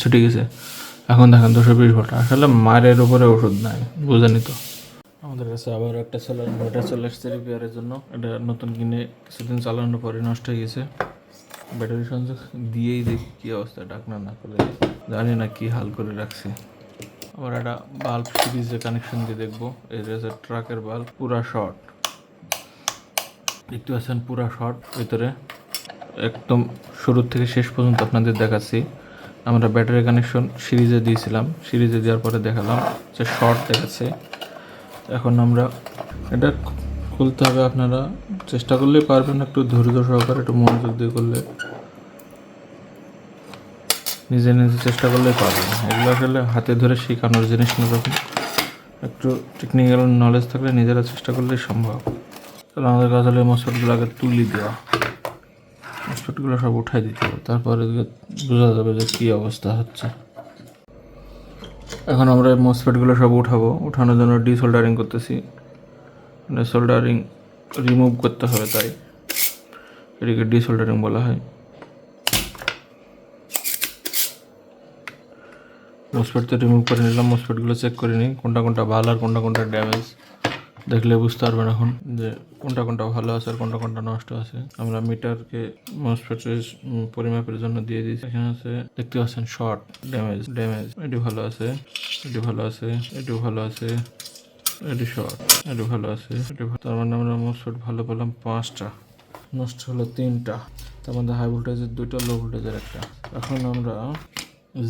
ছুটে গেছে। এখন দেখেন 220 ভোল্ট। আসলে মায়ের উপরে ওষুধ নাই, বুঝেনি তো। আমাদের কাছে আবার একটা সোলার ইনভার্টার চলে এসেছে রিপেয়ারের জন্য। এটা নতুন কিনে কিছুদিন চালানোর পরে নষ্ট হয়ে গেছে। ব্যাটারি সংযোগ দিয়েই দেখি কী অবস্থা, ডাকনা না করে জানি না কি হাল করে রাখছে। আবার একটা বাল্ব সিরিজে কানেকশন দিয়ে দেখবো। এই যে ট্রাকের বাল্ব পুরা শর্ট, দেখতে পাচ্ছেন পুরা শর্ট ভিতরে, একদম শুরু থেকে শেষ পর্যন্ত আপনাদের দেখাচ্ছি। আমরা ব্যাটারি কানেকশন সিরিজে দিয়েছিলাম, সিরিজে দেওয়ার পরে দেখালাম যে শর্ট দেখাচ্ছে। এখন আমরা এটা খুলতে হবে, আপনারা চেষ্টা করলেই পারবেন, একটু ধৈর্য সহকারে একটু মনোযোগ দিয়ে করলে, নিজে নিজে চেষ্টা করলেই পারবেন। এগুলো আসলে হাতে ধরে শেখানোর জিনিস না, যখন একটু টেকনিক্যাল নলেজ থাকলে নিজেরা চেষ্টা করলেই সম্ভব। তাহলে আমাদের কাজ হলে মসফেটগুলো আগে তুলি দেওয়া, মসফেটগুলো সব উঠাই দিতে হবে, তারপরে বোঝা যাবে যে কী অবস্থা হচ্ছে। এখন আমরা এই মসফেটগুলো সব উঠাবো, উঠানোর জন্য ডিসোল্ডারিং করতেছি। সোল্ডারিং রিমুভ করতে হবে, তাই এটিকে ডিসোল্ডারিং বলা হয়। মসফেট তো রিমুভ করে নিলাম, মসফেটগুলো চেক করে নিই কোনটা কোনটা ভালো আর কোনটা কোনটা ড্যামেজ। দেখলে বুঝতে পারবেন এখন যে কোনটা কোনটা ভালো আছে আর কোনটা কোনটা নষ্ট আছে। আমরা মিটারকে মসফেটের পরিমাপের জন্য দিয়ে দিয়েছি। এখানে আছে দেখতে পাচ্ছেন শর্ট, ড্যামেজ, ড্যামেজ, এটি ভালো আছে, এটি ভালো আছে, এটিও ভালো আছে, এটি শর্ট, এটি ভালো আছে, এটি তার মানে আমরা মসফেট ভালো পেলাম 5টা, নষ্ট হলো 3টা। তার মধ্যে হাই ভোল্টেজের 2টা, লো ভোল্টেজের 1টা। এখন আমরা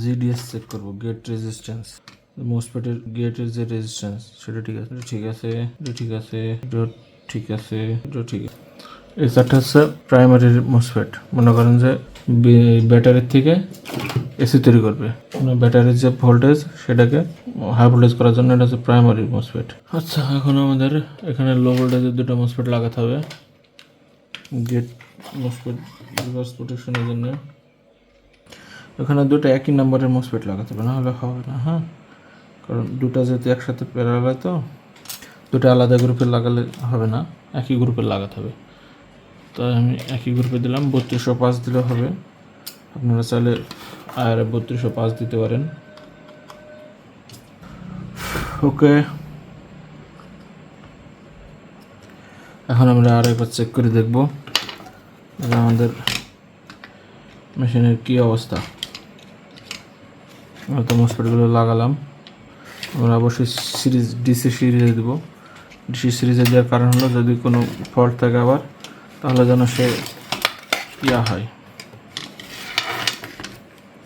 জিডিএস চেক করবো, গেট রেজিস্ট্যান্স। মসফেটের গেটের যে রেজিস্ট্যান্স সেটা ঠিক আছে, ঠিক আছে, এটা ঠিক আছে, এটা ঠিক আছে, এটা ঠিক আছে। এই চারটা হচ্ছে প্রাইমারি মসফেট। মনে করেন যে ব্যাটারির থেকে এসি তৈরি করবে, মানে ব্যাটারির যে ভোল্টেজ সেটাকে হাই ভোল্টেজ করার জন্য এটা হচ্ছে প্রাইমারি মসফেট। আচ্ছা, এখন আমাদের এখানে লো ভোল্টেজের 2টা মসফেট লাগাতে হবে গেট মসফেট রিভার্স প্রোটেকশনের জন্য। এখানে 2টা একই নাম্বারের মসফেট লাগাতে হবে, না হলে হবে না। হ্যাঁ, কারণ 2টা যেহেতু একসাথে প্যারালাল হয়, তো 2টা আলাদা গ্রুপের লাগালে হবে না, একই গ্রুপের লাগাতে হবে। তাই আমি একই গ্রুপে দিলাম, 3205 দিলে হবে। আপনারা চাইলে আর 3205 দিতে পারেন। ওকে, এখন আমরা আর একবার চেক করে দেখব যে আমাদের মেশিনের কী অবস্থা। আমরা তো মসফেটগুলো লাগালাম, আমরা অবশ্যই সিরিজ ডিসি সিরিজে দেবো। ডিসি সিরিজে দেওয়ার কারণ হলো যদি কোনো ফল্ট থাকে আবার, তাহলে যেন সে হয়।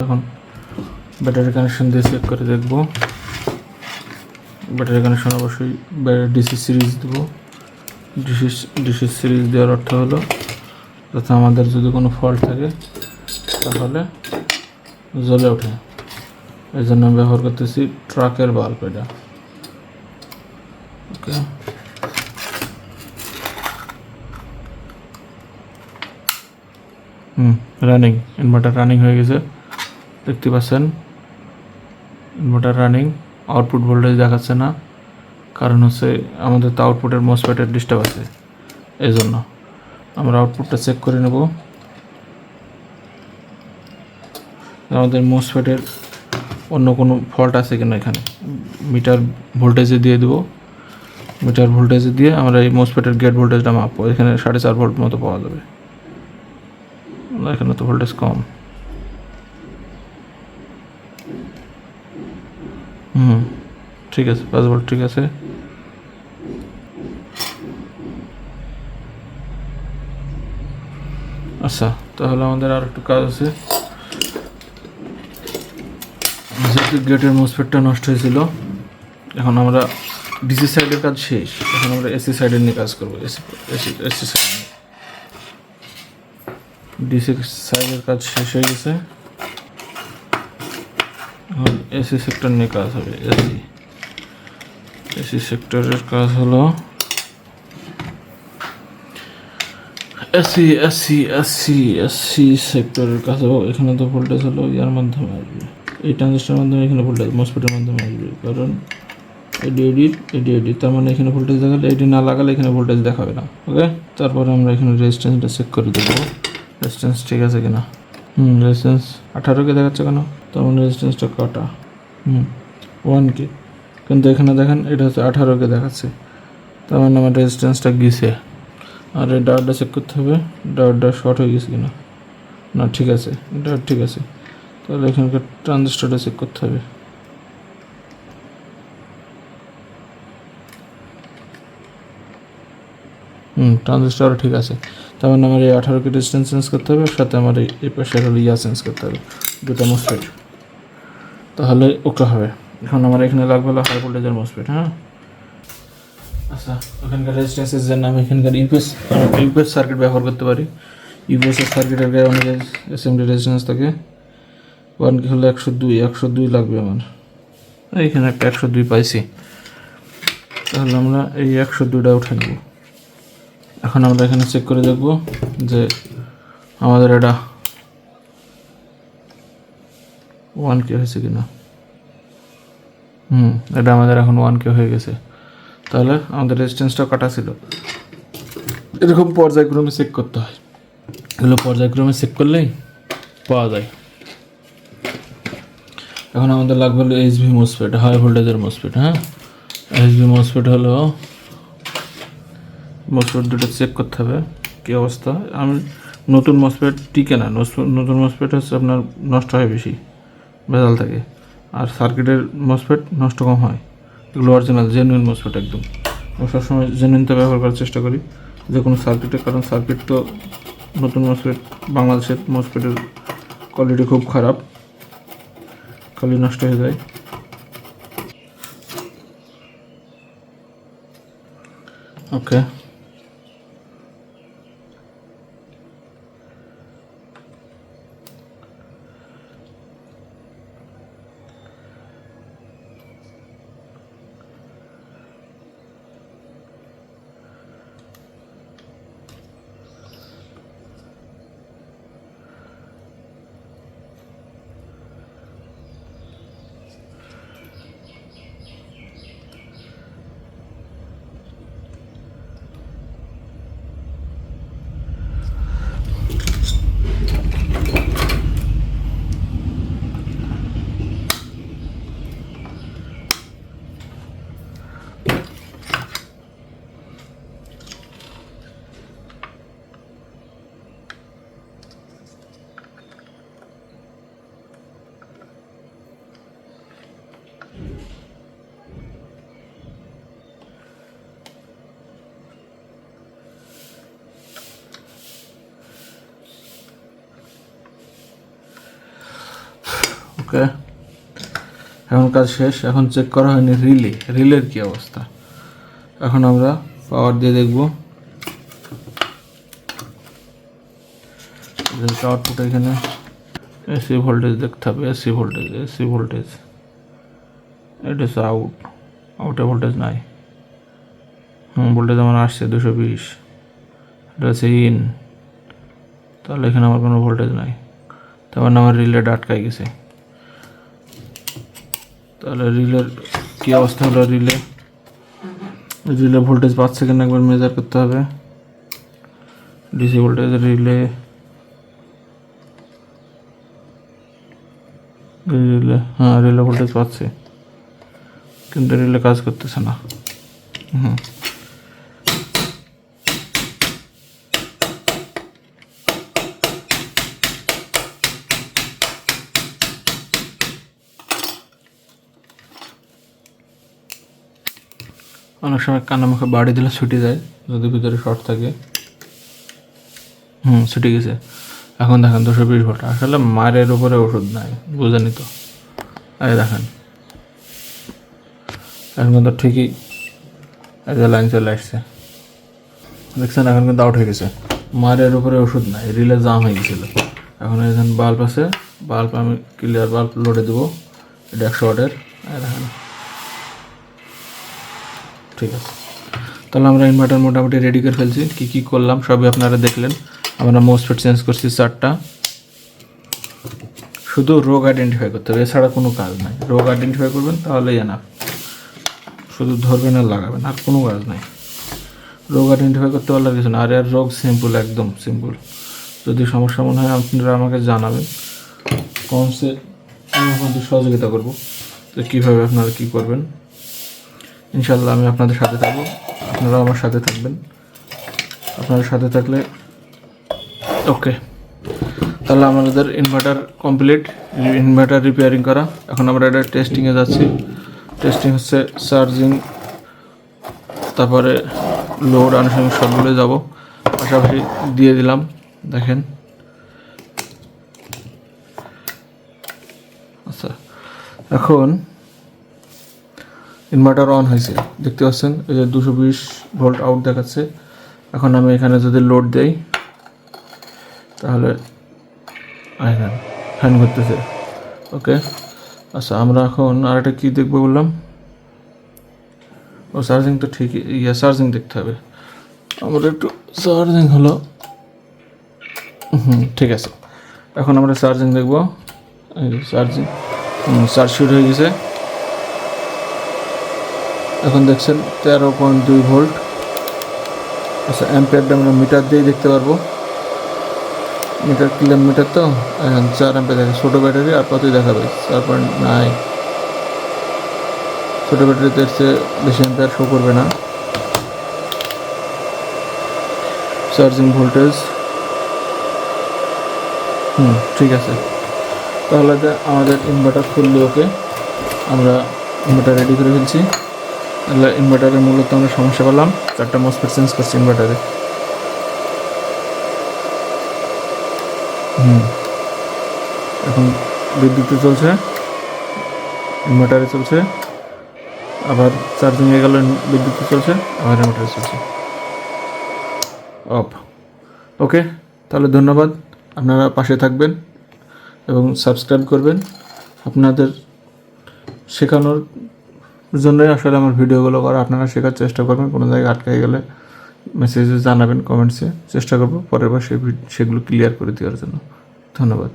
এখন ব্যাটারি কানেকশন দিয়ে চেক করে দেখব। ব্যাটারি কানেকশন অবশ্যই ডিসি সিরিজ দেবো। ডিসি সিরিজ দেওয়ার অর্থ হলো যাতে আমাদের যদি কোনো ফল্ট থাকে তাহলে জ্বলে ওঠে। এই জন্য আমি ব্যবহার করতেছি ট্রাকের বাল্ব এটা। ওকে, রানিং, ইনভার্টার রানিং হয়ে গেছে, দেখতে পাচ্ছেন ইনভার্টার রানিং। আউটপুট ভোল্টেজ দেখাচ্ছে না, কারণ হচ্ছে আমাদের তো আউটপুটের মসফেটের ডিস্টার্ব আছে, এই জন্য। আমরা আউটপুটটা চেক করে নেব। আমাদের মসফেটের অন্য কোনো ফল্ট আছে কিনা এখানে মিটার ভোল্টেজে দিয়ে দেবো। মিটার ভোল্টেজে দিয়ে আমরা এই মসফেটের গেট ভোল্টেজটা মাপবো। এখানে 4.5 ভোল্ট মতো পাওয়া যাবে, এখানে তো ভোল্টেজ কম। ঠিক আছে, 5 ভোল্ট ঠিক আছে। আচ্ছা, তাহলে আমাদের আর একটু কাজ আছে। যেহেতু গেটের মসফেটটা নষ্ট হয়েছিল, এখন আমরা ডিসি সাইডের কাজ শেষ, এখন আমরা এসি সাইডের নিয়ে কাজ করবো। এসি সাইড, ডিসি সাইডের কাজ শেষ হয়ে গেছে, এখন এসি সেক্টর নিয়ে কাজ হবে। এসি সেক্টরের কাজ হলো এসি সেক্টরের কাজ হলো, এখানে তো ভোল্টেজ হলো ইয়ার মাধ্যমে আসবে, এই ট্রানজিস্টারের মাধ্যমে এখানে ভোল্টেজ মসফেটের মাধ্যমে আসবে, কারণ এডি তার মানে এখানে ভোল্টেজ দেখালে, এডি না লাগালে এখানে ভোল্টেজ দেখাবে না। ওকে, তারপরে আমরা এখানে রেজিস্ট্যান্সটা চেক করে দেবো, রেজিস্ট্যান্স ঠিক আছে কিনা। রেজিস্ট্যান্স 18কে দেখাচ্ছে কেন, তার মানে রেজিস্ট্যান্সটা কটা? 1K, কিন্তু এখানে দেখেন এটা হচ্ছে 18K দেখাচ্ছে, তার মানে আমার রেজিস্ট্যান্সটা গেছে। আর এই ডায়োডটা চেক করতে হবে, ডায়োডটা শর্ট হয়ে গেছে কিনা। না, ঠিক আছে, ডায়োড ঠিক আছে। তাহলে এখানকার ট্রানজিস্টরটা চেক করতে হবে। ট্রানজিস্টর ঠিক আছে, তার মানে আমার এই 18K রেজিস্ট্যান্স চেঞ্জ করতে হবে, সাথে আমার এই পাশে হলো চেঞ্জ করতে হবে, দুটো মসফেট, তাহলে ওকে হবে। এখন আমার এখানে লাগবে হলো হাই ভোল্টেজের মসফেট। হ্যাঁ, আচ্ছা, ওখানকার রেজিস্ট্যান্সের জন্য আমি এখানকার ইউপিএস সার্কিট ব্যবহার করতে পারি। ইউপিএস সার্কিটের গায়ে অনেক এসএমডি রেজিস্ট্যান্স থাকে। 1K হলো 102 লাগবে আমার। এইখানে একটা 102 পাইছি, তাহলে আমরা এই 102টা উঠে নেব। এখন আমরা এখানে চেক করে দেখব যে আমাদের এটা 1K হয়েছে কিনা। এটা আমাদের এখন 1K হয়ে গেছে। তাহলে আমাদের রেজিস্ট্যান্সটা কাটা ছিল। এরকম পর্যায়ক্রমে চেক করতে হয়, এগুলো পর্যায়ক্রমে চেক করলেই পাওয়া যায়। এখন আমাদের লাগবে হলো এইচভি মসফেট, হাই ভোল্টেজের মসফেট। হ্যাঁ, এইচভি মসফেট হলো মসফেট দুটো চেক করতে হবে কী অবস্থা। আমি নতুন মসফেট টিকে না, নতুন মসফেট হচ্ছে আপনার নষ্ট হয় বেশি, ভেজাল থাকে। আর সার্কিটের মসফেট নষ্ট কম হয়, এগুলো অরিজিনাল জেনুইন মসফেট একদম। আমি সবসময় জেনুইনটা ব্যবহার করার চেষ্টা করি যে কোনো সার্কিটে, কারণ সার্কিট তো নতুন মসফেট, বাংলাদেশের মসফেটের কোয়ালিটি খুব খারাপ, খালি নষ্ট হয়ে যায়। ওকে, ওকে, এখন কাজ শেষ। এখন চেক করা হয়নি রিলের কী অবস্থা। এখন আমরা পাওয়ার দিয়ে দেখব। আউটপুট এখানে এসি ভোল্টেজ দেখতে হবে, এসি ভোল্টেজ এটা হচ্ছে আউটে ভোল্টেজ নাই। ভোল্টেজ আমার আসছে 220, এটা হচ্ছে ইন, তাহলে এখানে আমার কোনো ভোল্টেজ নাই, তারপর আমার রিলেটা আটকাই গেছে। তাহলে রিলের কী অবস্থা হলো, রিলে ভোল্টেজ পাচ্ছে কিনা একবার মেজার করতে হবে। ডিসি ভোল্টেজ রিলে হ্যাঁ, রিলে ভোল্টেজ পাচ্ছে, কিন্তু রিলে কাজ করতেছে না। অনেক সময় কানে মুখে বাড়ি দিলে ছুটে যায় যদি ভিতরে শর্ট থাকে। ছুটে গেছে। এখন দেখেন 220 ভোল্ট, আসলে মারের উপরে ওষুধ নাই, বুঝেনি তো। এই দেখেন এখন কিন্তু ঠিকই এই যে লাইন চলে আসছে, দেখছেন? এখন কিন্তু আউট হয়ে গেছে, মারের উপরে ওষুধ নাই, রিলে জাম হয়ে গেছিলো। এখন এখানে বাল্ব আছে, বাল্ব আমি ক্লিয়ার বাল্ব লোডে দেবো, এটা 100 ওয়াটের। দেখেন ঠিক আছে। তাহলে আমরা ইনভার্টার মোটামুটি রেডি করে ফেলছি। কী করলাম সবই আপনারা দেখলেন। আমরা মসফেট চেঞ্জ করছি 4টা। শুধু রোগ আইডেন্টিফাই করতে হবে, এছাড়া কোনো কাজ নাই। রোগ আইডেন্টিফাই করবেন তাহলেই এনাফ, শুধু ধরবেন আর লাগাবেন, আর কোনো কাজ নাই। রোগ আইডেন্টিফাই করতে পারলে কিছু না। আর রোগ সিম্পল, একদম সিম্পল। যদি সমস্যা মনে হয় আপনারা আমাকে জানাবেন, কমসে আমি আপনাদের সহযোগিতা করব তো কীভাবে আপনারা কী করবেন। ইনশাল্লাহ আমি আপনাদের সাথে থাকবো, আপনারাও আমার সাথে থাকবেন। আপনাদের সাথে থাকলে ওকে। তাহলে আমাদের ইনভার্টার কমপ্লিট, ইনভার্টার রিপেয়ারিং করা। এখন আমরা এটা টেস্টিংয়ে যাচ্ছি। টেস্টিং হচ্ছে চার্জিং, তারপরে লোড, আনুষঙ্গিক সবগুলো যাব, পাশাপাশি দিয়ে দিলাম। দেখেন, আচ্ছা এখন ইনভার্টার অন হয়েছে, দেখতে পাচ্ছেন এই যে 220 ভোল্ট আউট দেখাচ্ছে। এখন আমি এখানে যদি লোড দেই তাহলে ফ্যান ঘুরতেছে। ওকে, আচ্ছা আমরা এখন আর একটা কী দেখবো বললাম, ও চার্জিং তো ঠিকই, চার্জিং দেখতে হবে। আমরা একটু চার্জিং হলো, ঠিক আছে। এখন আমরা চার্জিং দেখবো। চার্জিং চার্জ শুরু হয়ে গেছে। এখন দেখছেন 13.2 ভোল্ট। আচ্ছা অ্যাম্পিয়ারটা আমরা মিটার দিয়েই দেখতে পারবো, মিটার কিলোমিটার তো 4 অ্যাম্পিয়ার দেখে। ছোটো ব্যাটারি আর কতই দেখাবে, 4.9। ছোটো ব্যাটারিতে এসে বেশি অ্যাম্পিয়ার শো করবে না। চার্জিং ভোল্টেজ ঠিক আছে। তাহলে আমাদের ইনভার্টার ফুললি ওকে, আমরা ইনভার্টার রেডি করে ফেলছি। তাহলে ইনভার্টারের মূলত আমরা সমস্যা পেলাম, 4টা মসফেট চেঞ্জ করছি ইনভার্টারে। এখন বিদ্যুতে চলছে, ইনভার্টারে চলছে, আবার চার্জিংয়ে গেল, বিদ্যুতে চলছে, আবার ইনভার্টারে চলছে, অফ। ওকে, তাহলে ধন্যবাদ, আপনারা পাশে থাকবেন এবং সাবস্ক্রাইব করবেন। আপনাদের শেখানোর জন্যই আসলে আমার ভিডিওগুলো করা। আপনারা শেখার চেষ্টা করবেন, কোনো জায়গায় আটকে গেলে মেসেজে জানাবেন, কমেন্টসে, চেষ্টা করবো পরের বার সেগুলো ক্লিয়ার করে দেওয়ার জন্য। ধন্যবাদ।